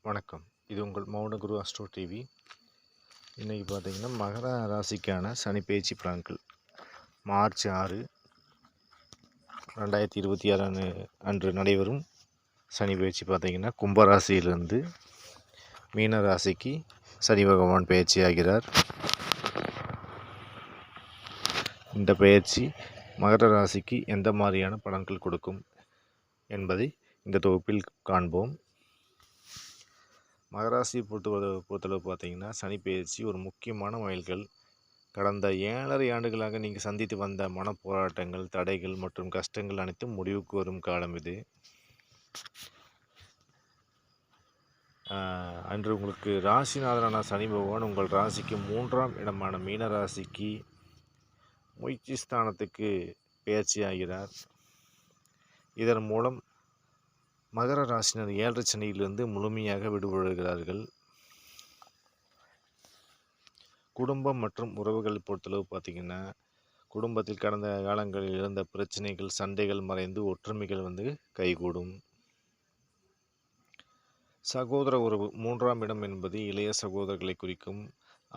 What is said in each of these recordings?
வணக்கம். இது உங்கள் மௌனகுரு அஸ்ட்ரோ டிவி. இன்றைக்கி பார்த்திங்கன்னா மகர ராசிக்கான சனி பெயர்ச்சி பலன்கள் மார்ச் 6, 2026 அன்று நடைபெறும் சனி பெயர்ச்சி பார்த்திங்கன்னா கும்பராசியிலிருந்து மீன ராசிக்கு சனி பகவான் பெயர்ச்சி ஆகிறார். இந்த பெயர்ச்சி மகர ராசிக்கு எந்த மாதிரியான பலன்கள் கொடுக்கும் என்பதை இந்த தொகுப்பில் காண்போம். மகராசியை பொறுத்தளவு பார்த்தீங்கன்னா சனி பெயர்ச்சி ஒரு முக்கியமான மைல்கல். கடந்த 7.5 ஆண்டுகளாக நீங்கள் சந்தித்து வந்த மனப்போராட்டங்கள், தடைகள் மற்றும் கஷ்டங்கள் அனைத்தும் முடிவுக்கு வரும் காலம் இது. அன்று உங்களுக்கு ராசிநாதனான சனி பகவான் உங்கள் ராசிக்கு 3ஆம் இடமான மீன ராசிக்கு முயற்சி ஸ்தானத்துக்கு பெயர்ச்சி ஆகிறார். இதன் மூலம் மகர ராசினர் 7 சனியிலிருந்து முழுமையாக விடுபடுகிறார்கள். குடும்பம் மற்றும் உறவுகள் பொறுத்தளவு பார்த்திங்கன்னா குடும்பத்தில் கடந்த காலங்களில் இருந்த பிரச்சனைகள், சண்டைகள் மறைந்து ஒற்றுமைகள் கைகூடும். சகோதர உறவு 3ஆம் இடம் என்பது இளைய சகோதரர்களை குறிக்கும்.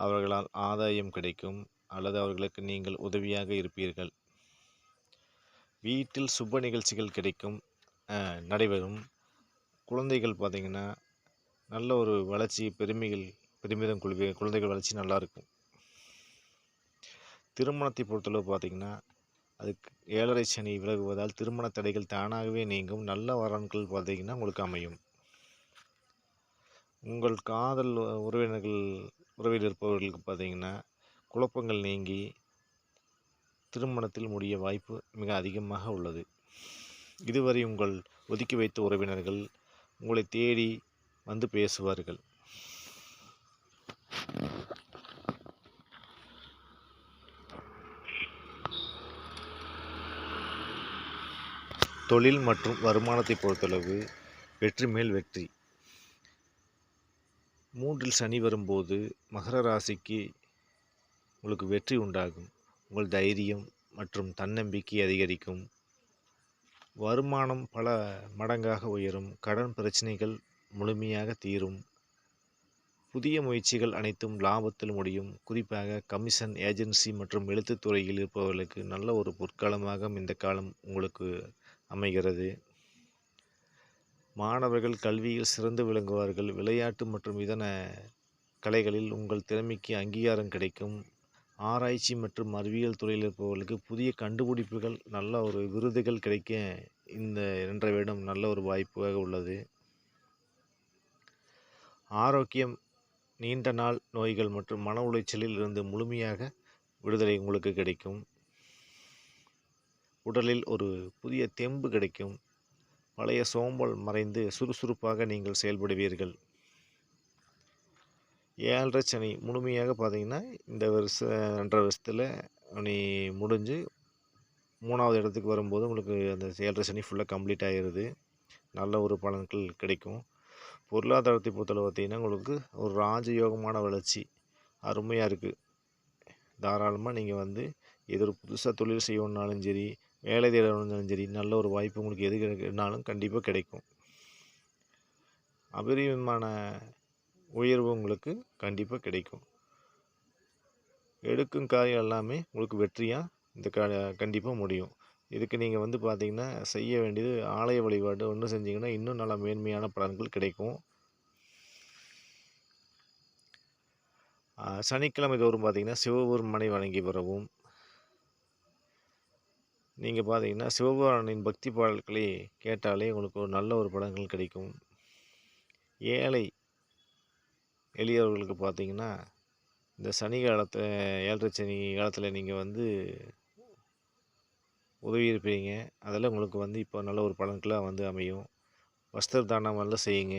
அவர்களால் ஆதாயம் கிடைக்கும் அல்லது அவர்களுக்கு நீங்கள் உதவியாக இருப்பீர்கள். வீட்டில் சுப நிகழ்ச்சிகள் நடைபெறும். குழந்தைகள் பார்த்திங்கன்னா நல்ல ஒரு வளர்ச்சி, பெருமிதம் குழந்தைகள் வளர்ச்சி நல்லாயிருக்கும். திருமணத்தை பொறுத்தளவு பார்த்திங்கன்னா அதுக்கு 7.5 சனி விலகுவதால் திருமண தடைகள் தானாகவே நீங்கும். நல்ல வரன்கள் பார்த்திங்கன்னா உங்களுக்கு அமையும். உங்கள் காதல் உறவில் இருப்பவர்களுக்கு பார்த்திங்கன்னா குழப்பங்கள் நீங்கி திருமணத்தில் முடிய வாய்ப்பு மிக அதிகமாக உள்ளது. இதுவரை உங்கள் ஒதுக்கி வைத்த உறவினர்கள் உங்களை தேடி வந்து பேசுவார்கள். தொழில் மற்றும் வருமானத்தை பொறுத்தளவு வெற்றி மேல் வெற்றி. 3இல் சனி வரும்போது மகர ராசிக்கு உங்களுக்கு வெற்றி உண்டாகும். உங்கள் தைரியம் மற்றும் தன்னம்பிக்கை அதிகரிக்கும். வருமானம் பல மடங்காக உயரும். கடன் பிரச்சனைகள் முழுமையாக தீரும். புதிய முயற்சிகள் அனைத்தும் லாபத்தில் முடியும். குறிப்பாக கமிஷன், ஏஜென்சி மற்றும் எழுத்துத்துறையில் இருப்பவர்களுக்கு நல்ல ஒரு பொற்காலமாக இந்த காலம் உங்களுக்கு அமைகிறது. மாணவர்கள் கல்வியில் சிறந்து விளங்குவார்கள். விளையாட்டு மற்றும் இதர கலைகளில் உங்கள் திறமைக்கு அங்கீகாரம் கிடைக்கும். ஆராய்ச்சி மற்றும் அறிவியல் துறையில் இருப்பவர்களுக்கு புதிய கண்டுபிடிப்புகள், நல்ல ஒரு விருதுகள் கிடைக்க இந்த 2 வருடம் நல்ல ஒரு வாய்ப்பாக உள்ளது. ஆரோக்கியம், நீண்ட நாள் நோய்கள் மற்றும் மன உளைச்சலில் இருந்து முழுமையாக விடுதலை உங்களுக்கு கிடைக்கும். உடலில் ஒரு புதிய தெம்பு கிடைக்கும். பழைய சோம்பல் மறைந்து சுறுசுறுப்பாக நீங்கள் செயல்படுவீர்கள். 7.5 சனி முழுமையாக பார்த்திங்கன்னா இந்த 2.5 வருஷத்தில் நீ முடிஞ்சு 3ஆவது இடத்துக்கு வரும்போது உங்களுக்கு அந்த 7.5 சனி ஃபுல்லாக கம்ப்ளீட் ஆகிடுது. நல்ல ஒரு பலன்கள் கிடைக்கும். பொருளாதாரத்தை பொறுத்தளவு பார்த்திங்கன்னா உங்களுக்கு ஒரு ராஜயோகமான வளர்ச்சி அருமையாக இருக்குது. தாராளமாக நீங்கள் எது ஒரு புதுசாக தொழில் செய்யணுன்னாலும் சரி, வேலை தேடணுன்னாலும் சரி, நல்ல ஒரு வாய்ப்பு உங்களுக்கு எது கிடைக்குனாலும் கண்டிப்பாக கிடைக்கும். அபரிமிதமான உயர்வு உங்களுக்கு கண்டிப்பாக கிடைக்கும். எடுக்கும் காரியம் எல்லாமே உங்களுக்கு வெற்றியாக இந்த கண்டிப்பாக முடியும். இதுக்கு நீங்கள் பார்த்திங்கன்னா செய்ய வேண்டியது ஆலய வழிபாடு ஒன்று செஞ்சிங்கன்னா இன்னும் நல்ல மேன்மையான பலன்கள் கிடைக்கும். சனிக்கிழமை தோறும் பார்த்திங்கன்னா சிவபெருமானை வணங்கி வரவும். நீங்கள் பார்த்திங்கன்னா சிவபெருமானின் பக்தி பாடல்களை கேட்டாலே உங்களுக்கு ஒரு நல்ல ஒரு பலன்கள் கிடைக்கும். எளியவர்களுக்கு பார்த்திங்கன்னா இந்த சனி காலத்தில் 7.5 சனி காலத்தில் நீங்கள் உதவி இருப்பீங்க. அதெல்லாம் உங்களுக்கு இப்போ நல்ல ஒரு பலன்களாக அமையும். வஸ்திர தானம் எல்லாம் செய்யுங்க.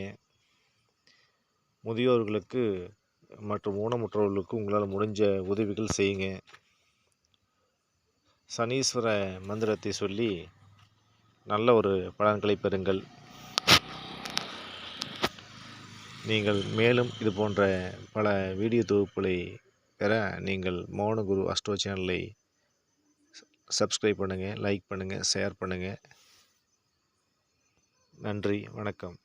முதியோர்களுக்கு மற்றும் ஊனமுற்றவர்களுக்கு உங்களால் முடிஞ்ச உதவிகள் செய்யுங்க. சனீஸ்வர மந்திரத்தை சொல்லி நல்ல ஒரு பலன்களை பெறுங்கள். நீங்கள் மேலும் இது போன்ற பல வீடியோ தொகுப்புகளை பெற நீங்கள் மௌனகுரு அஸ்ட்ரோ சேனலை சப்ஸ்கிரைப் பண்ணுங்கள், லைக் பண்ணுங்கள், ஷேர் பண்ணுங்கள். நன்றி, வணக்கம்.